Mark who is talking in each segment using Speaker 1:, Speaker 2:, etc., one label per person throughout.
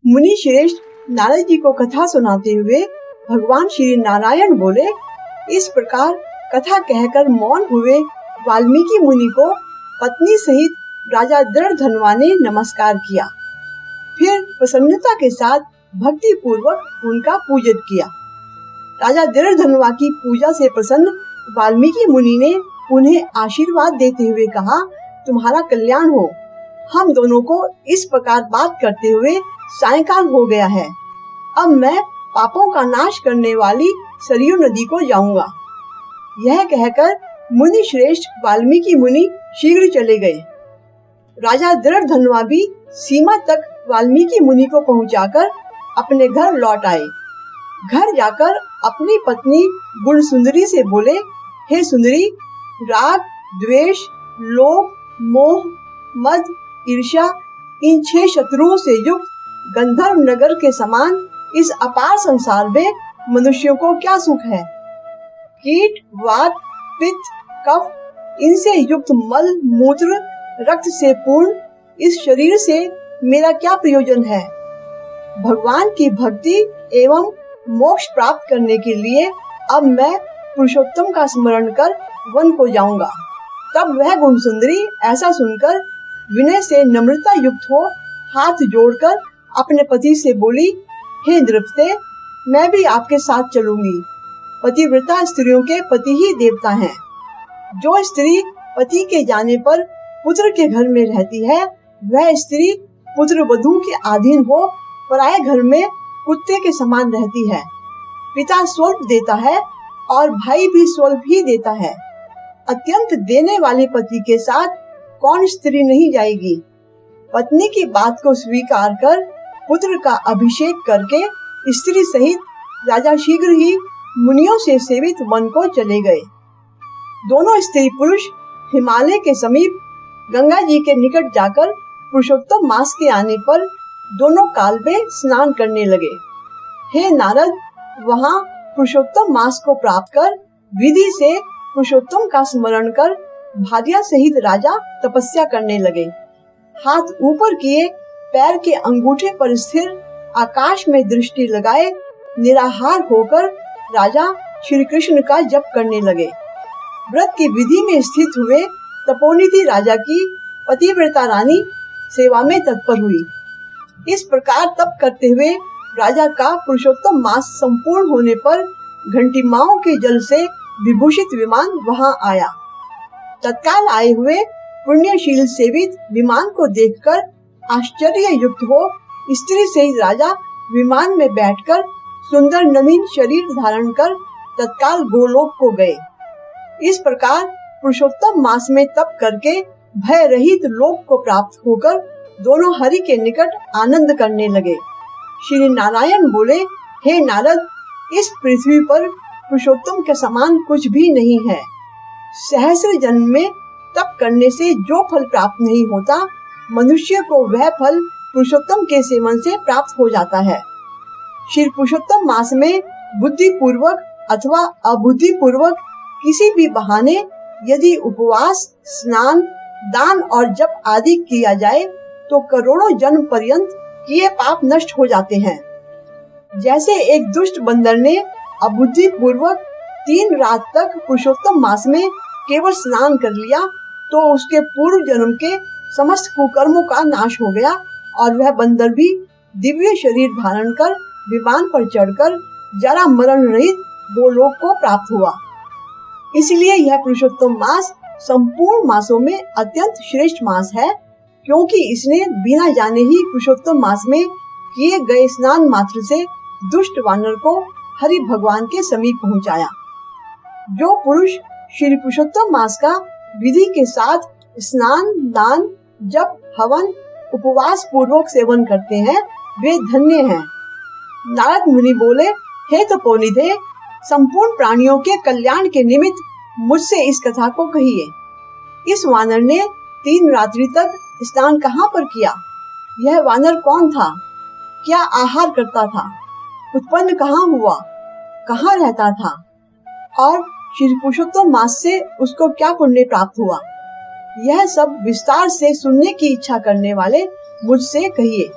Speaker 1: मुनि श्रेष्ठ नारद जी को कथा सुनाते हुए भगवान श्री नारायण बोले, इस प्रकार कथा कहकर मौन हुए वाल्मीकि मुनि को पत्नी सहित राजा दृढ़धनवा ने नमस्कार किया। फिर प्रसन्नता के साथ भक्ति पूर्वक उनका पूजन किया। राजा दृढ़धनवा की पूजा से प्रसन्न वाल्मीकि मुनि ने उन्हें आशीर्वाद देते हुए कहा, तुम्हारा कल्याण हो। हम दोनों को इस प्रकार बात करते हुए सायंकाल हो गया है। अब मैं पापों का नाश करने वाली सरयू नदी को जाऊंगा। यह कहकर मुनि श्रेष्ठ वाल्मीकि मुनि शीघ्र चले गए। राजा दृढ़धनवा भी सीमा तक वाल्मीकि मुनि को पहुंचाकर अपने घर लौट आए। घर जाकर अपनी पत्नी गुण सुंदरी से बोले, हे सुंदरी, राग, द्वेष, लोभ, मोह, मद, ईर्ष्या इन 6 शत्रुओं से युक्त गंधर्व नगर के समान इस अपार संसार में मनुष्यों को क्या सुख है। कीट, वात, पित्त, कफ इनसे युक्त मल, मूत्र, रक्त से पूर्ण इस शरीर से मेरा क्या प्रयोजन है। भगवान की भक्ति एवं मोक्ष प्राप्त करने के लिए अब मैं पुरुषोत्तम का स्मरण कर वन को जाऊंगा। तब वह गुण सुंदरी ऐसा सुनकर विनय से नम्रता युक्त हो हाथ जोड़कर अपने पति से बोली, हे द्रपते, मैं भी आपके साथ चलूंगी। पतिव्रता स्त्रियों के पति ही देवता हैं। जो स्त्री पति के जाने पर पुत्र के घर में रहती है, वह स्त्री पुत्र वधू के अधीन हो पराये घर में कुत्ते के समान रहती है। पिता स्वल्प देता है और भाई भी स्वल्प ही देता है। अत्यंत देने वाले पति के साथ कौन स्त्री नहीं जाएगी। पत्नी की बात को स्वीकार कर पुत्र का अभिषेक करके स्त्री सहित राजा शीघ्र ही मुनियों से सेवित वन को चले गए। दोनों स्त्री पुरुष हिमालय के समीप गंगा जी के निकट जाकर पुरुषोत्तम मास के आने पर दोनों काल में स्नान करने लगे। हे नारद, वहाँ पुरुषोत्तम मास को प्राप्त कर विधि से पुरुषोत्तम का स्मरण कर भार्या सहित राजा तपस्या करने लगे। हाथ ऊपर किए पैर के अंगूठे पर स्थिर आकाश में दृष्टि लगाए निराहार होकर राजा श्री कृष्ण का जप करने लगे। व्रत की विधि में स्थित हुए तपोनिधि राजा की पतिव्रता रानी सेवा में तत्पर हुई। इस प्रकार तप करते हुए राजा का पुरुषोत्तम मास संपूर्ण होने पर घंटीमाओं के जल से विभूषित विमान वहां आया। तत्काल आए हुए पुण्यशील सेवित विमान को देखकर आश्चर्य युक्त हो स्त्री सहित राजा विमान में बैठकर सुंदर नवीन शरीर धारण कर तत्काल गोलोक को गए। इस प्रकार पुरुषोत्तम मास में तप करके भय रहित लोक को प्राप्त होकर दोनों हरि के निकट आनंद करने लगे। श्री नारायण बोले, हे नारद, इस पृथ्वी पर पुरुषोत्तम के समान कुछ भी नहीं है। सहस्र जन्म में तप करने से जो फल प्राप्त नहीं होता, मनुष्य को वह फल पुरुषोत्तम के सेवन से प्राप्त हो जाता है। श्री पुरुषोत्तम मास में बुद्धि पूर्वक अथवा अबुद्धि पूर्वक किसी भी बहाने यदि उपवास, स्नान, दान और जप आदि किया जाए तो करोड़ों जन्म पर्यंत किए पाप नष्ट हो जाते हैं। जैसे एक दुष्ट बंदर ने अबुद्धि पूर्वक 3 रात तक पुरुषोत्तम मास में केवल स्नान कर लिया तो उसके पूर्व जन्म के समस्त कुकर्मों का नाश हो गया और वह बंदर भी दिव्य शरीर धारण कर विमान पर चढ़कर जरा मरण रहित गोलोक को प्राप्त हुआ। इसलिए यह पुरुषोत्तम मास संपूर्ण मासों में अत्यंत श्रेष्ठ मास है, क्योंकि इसने बिना जाने ही पुरुषोत्तम मास में किए गए स्नान मात्र से दुष्ट वानर को हरि भगवान के समीप पहुंचाया। जो पुरुष श्री पुरुषोत्तम मास का विधि के साथ स्नान, दान, जप, हवन, उपवास पूर्वक सेवन करते हैं, वे धन्य हैं। नारद मुनि बोले, हे तपोनिधे, संपूर्ण प्राणियों के कल्याण के निमित्त मुझसे इस कथा को कहिए। इस वानर ने 3 रात्रि तक स्नान कहाँ पर किया? यह वानर कौन था? क्या आहार करता था? उत्पन्न कहाँ हुआ? कहाँ रहता था? और श्री पुरुषोत्तम मास से उसको क्या पुण्य प्राप्त हुआ? यह सब विस्तार से सुनने की इच्छा करने वाले मुझसे कहिए।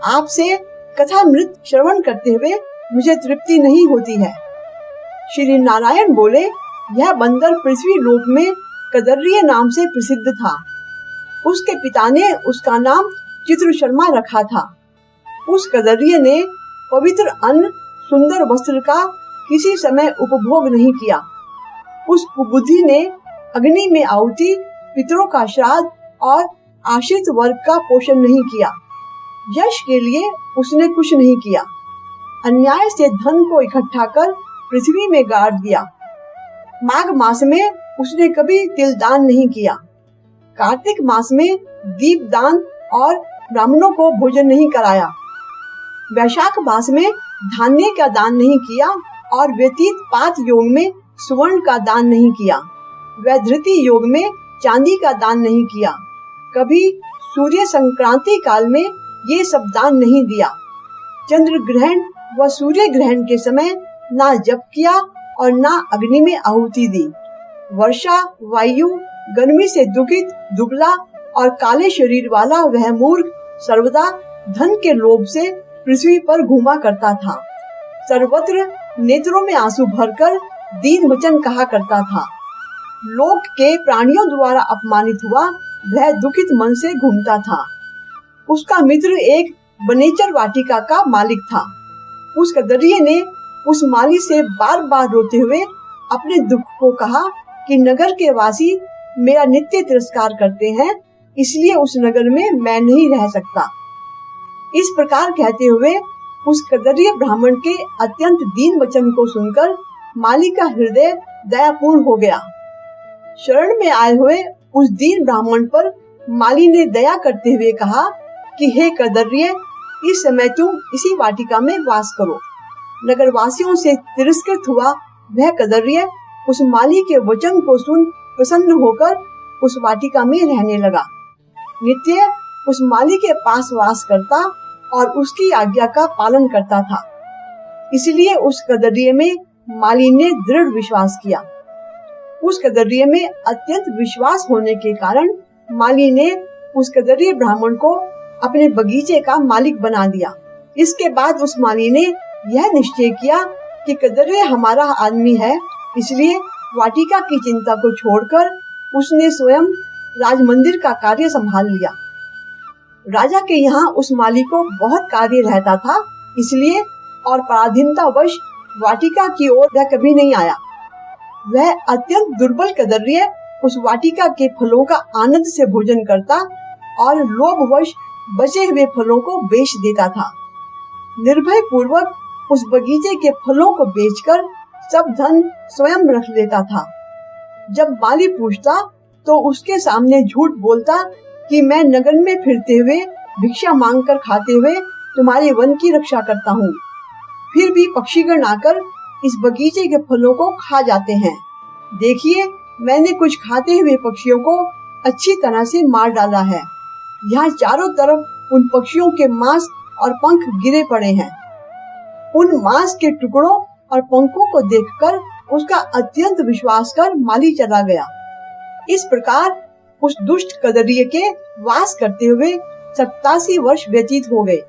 Speaker 1: आपसे कथा मृत श्रवण करते हुए मुझे तृप्ति नहीं होती है। श्री नारायण बोले, यह बंदर पृथ्वी लोक में कदर्य नाम से प्रसिद्ध था। उसके पिता ने उसका नाम चित्र शर्मा रखा था। उस कदर्य ने पवित्र अन्न, सुंदर वस्त्र का किसी समय उपभोग नहीं किया। उस कुबुद्धि ने अग्नि में आहुति, पितरों का श्राद्ध और आश्रित वर्ग का पोषण नहीं किया। यश के लिए उसने कुछ नहीं किया। अन्याय से धन को इकट्ठा कर पृथ्वी में गाड़ दिया। माघ मास में उसने कभी तिल दान नहीं किया। कार्तिक मास में दीप दान और ब्राह्मणों को भोजन नहीं कराया। वैशाख मास में धान्य का दान नहीं किया और व्यतीत पात योग में सुवर्ण का दान नहीं किया। वैधृति योग में चांदी का दान नहीं किया। कभी सूर्य संक्रांति काल में ये सब दान नहीं दिया। चंद्र ग्रहण व सूर्य ग्रहण के समय ना जप किया और ना अग्नि में आहुति दी। वर्षा, वायु, गर्मी से दुखित, दुबला और काले शरीर वाला वह मूर्ख सर्वदा धन के लोभ से पृथ्वी पर घूमा करता था। सर्वत्र नेत्रों में आंसू भरकर दीन वचन कहा करता था। लोक के प्राणियों द्वारा अपमानित हुआ वह दुखित मन से घूमता था। उसका मित्र एक बनेचर वाटिका का मालिक था। उस कदरिये ने उस माली से बार बार रोते हुए अपने दुख को कहा कि नगर के वासी मेरा नित्य तिरस्कार करते हैं, इसलिए उस नगर में मैं नहीं रह सकता। इस प्रकार कहते हुए उस कदरिये ब्राह्मण के अत्यंत दीन वचन को सुनकर माली का हृदय दयापूर्ण हो गया। शरण में आए हुए उस दीन ब्राह्मण पर माली ने दया करते हुए कहा कि हे कदर्य, इस समय तुम इसी वाटिका में वास करो। नगर वासियों से तिरस्कृत हुआ वह कदर्य उस माली के वचन को सुन प्रसन्न होकर उस वाटिका में रहने लगा। नित्य उस माली के पास वास करता और उसकी आज्ञा का पालन करता था। इसलिए उस कदर्य में माली ने दृढ़ विश्वास किया। उस कदर्य में अत्यंत विश्वास होने के कारण माली ने उस कदर्य ब्राह्मण को अपने बगीचे का मालिक बना दिया। इसके बाद उस माली ने यह निश्चय किया कि कदर्य हमारा आदमी है, इसलिए वाटिका की चिंता को छोड़कर उसने स्वयं राजमंदिर का कार्य संभाल लिया। राजा के यहाँ उस माली को बहुत कार्य रहता था, इसलिए और पराधीनतावश वाटिका की ओर वह कभी नहीं आया। वह अत्यंत दुर्बल कदर्य उस वाटिका के फलों का आनंद से भोजन करता और लोभवश बचे हुए फलों को बेच देता था। निर्भय पूर्वक उस बगीचे के फलों को बेचकर सब धन स्वयं रख लेता था। जब माली पूछता तो उसके सामने झूठ बोलता कि मैं नगर में फिरते हुए भिक्षा मांगकर खाते हुए तुम्हारे वन की रक्षा करता हूँ। फिर भी पक्षीगण आकर इस बगीचे के फलों को खा जाते हैं। देखिए, मैंने कुछ खाते हुए पक्षियों को अच्छी तरह से मार डाला है। यहाँ चारों तरफ उन पक्षियों के मांस और पंख गिरे पड़े हैं। उन मांस के टुकड़ों और पंखों को देखकर उसका अत्यंत विश्वास कर माली चला गया। इस प्रकार उस दुष्ट कदरिये के वास करते हुए 87 वर्ष व्यतीत हो गए।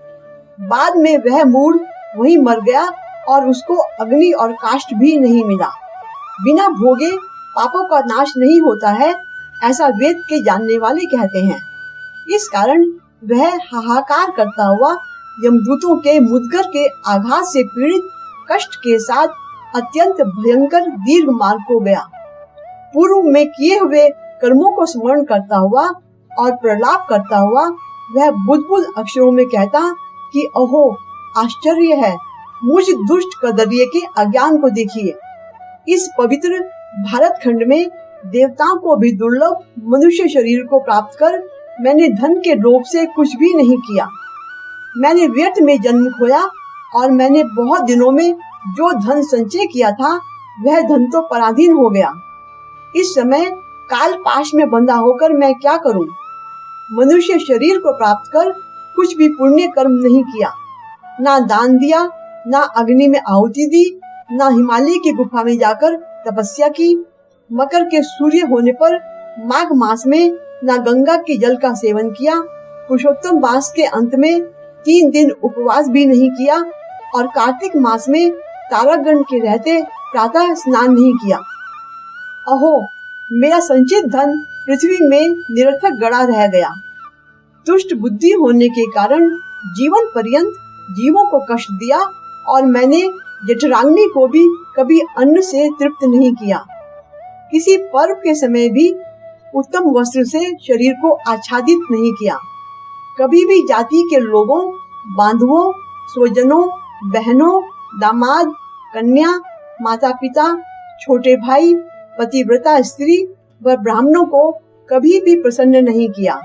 Speaker 1: बाद में वह मूढ़ वहीं मर गया और उसको अग्नि और काष्ठ भी नहीं मिला। बिना भोगे पापों का नाश नहीं होता है, ऐसा वेद के जानने वाले कहते हैं। इस कारण वह हाहाकार करता हुआ यमदूतों के मुद्गर के आघात से पीड़ित कष्ट के साथ अत्यंत भयंकर दीर्घ मार्ग को गया। पूर्व में किए हुए कर्मों को स्मरण करता हुआ और प्रलाप करता हुआ वह बुद्बुद अक्षरों में कहता कि ओहो, आश्चर्य है, मुझ दुष्ट कदरिये के अज्ञान को देखिए। इस पवित्र भारत खंड में देवताओं को भी दुर्लभ मनुष्य शरीर को प्राप्त कर मैंने धन के लोभ से कुछ भी नहीं किया। मैंने व्यर्थ में जन्म खोया और मैंने बहुत दिनों में जो धन संचय किया था वह धन तो पराधीन हो गया। इस समय काल पाश में बंधा होकर मैं क्या करूं? मनुष्य शरीर को प्राप्त कर कुछ भी पुण्य कर्म नहीं किया, ना दान दिया, ना अग्नि में आहुति दी, ना हिमालय की गुफा में जाकर तपस्या की, मकर के सूर्य होने पर माघ मास में ना गंगा के जल का सेवन किया, पुरुषोत्तम मास के अंत में 3 दिन उपवास भी नहीं किया और कार्तिक मास में तारागण के रहते प्रातः स्नान नहीं किया। अहो, मेरा संचित धन पृथ्वी में निरर्थक गड़ा रह गया। दुष्ट बुद्धि होने के कारण जीवन पर्यंत जीवों को कष्ट दिया और मैंने जठराग्नि को भी कभी अन्न से तृप्त नहीं किया। किसी पर्व के समय भी उत्तम वस्त्र से शरीर को आच्छादित नहीं किया। कभी भी जाति के लोगों, बांधवों, स्वजनों, बहनों, दामाद, कन्या, माता पिता, छोटे भाई, पतिव्रता स्त्री व ब्राह्मणों को कभी भी प्रसन्न नहीं किया।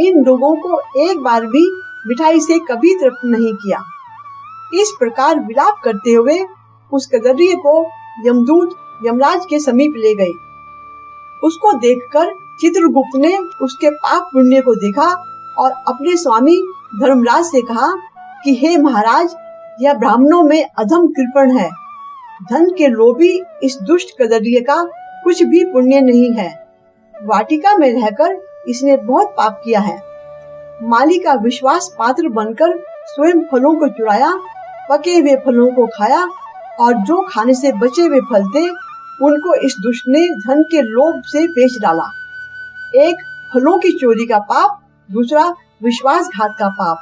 Speaker 1: इन लोगों को एक बार भी मिठाई से कभी तृप्त नहीं किया। इस प्रकार विलाप करते हुए उस कदर्य को यमदूत यमराज के समीप ले गए। उसको देखकर चित्रगुप्त ने उसके पाप पुण्य को देखा और अपने स्वामी धर्मराज से कहा कि हे महाराज, यह ब्राह्मणों में अधम कृपण है। धन के लोभी इस दुष्ट कदर्य का कुछ भी पुण्य नहीं है। वाटिका में रहकर इसने बहुत पाप किया है। माली का विश्वास पात्र बनकर स्वयं फलों को चुराया, पके हुए फलों को खाया और जो खाने से बचे हुए फल थे उनको इस दुष्ट ने धन के लोभ से बेच डाला। एक फलों की चोरी का पाप, दूसरा विश्वासघात का पाप।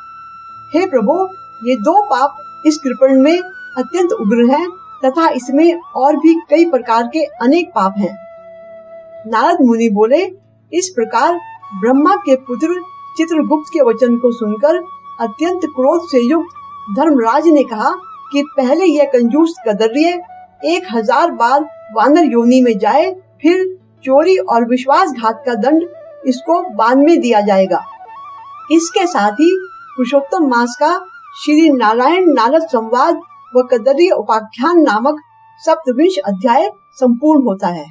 Speaker 1: हे प्रभु, ये 2 पाप इस कृपण में अत्यंत उग्र हैं तथा इसमें और भी कई प्रकार के अनेक पाप हैं। नारद मुनि बोले, इस प्रकार ब्रह्मा के पुत्र चित्रगुप्त के वचन को सुनकर अत्यंत क्रोध से युक्त धर्मराज ने कहा कि पहले यह कंजूस कदर्य 1000 बार वानर योनि में जाए, फिर चोरी और विश्वासघात का दंड इसको बाद में दिया जाएगा। इसके साथ ही पुरुषोत्तम मास का श्री नारायण नारद संवाद व कदर्य उपाख्यान नामक 27वां अध्याय संपूर्ण होता है।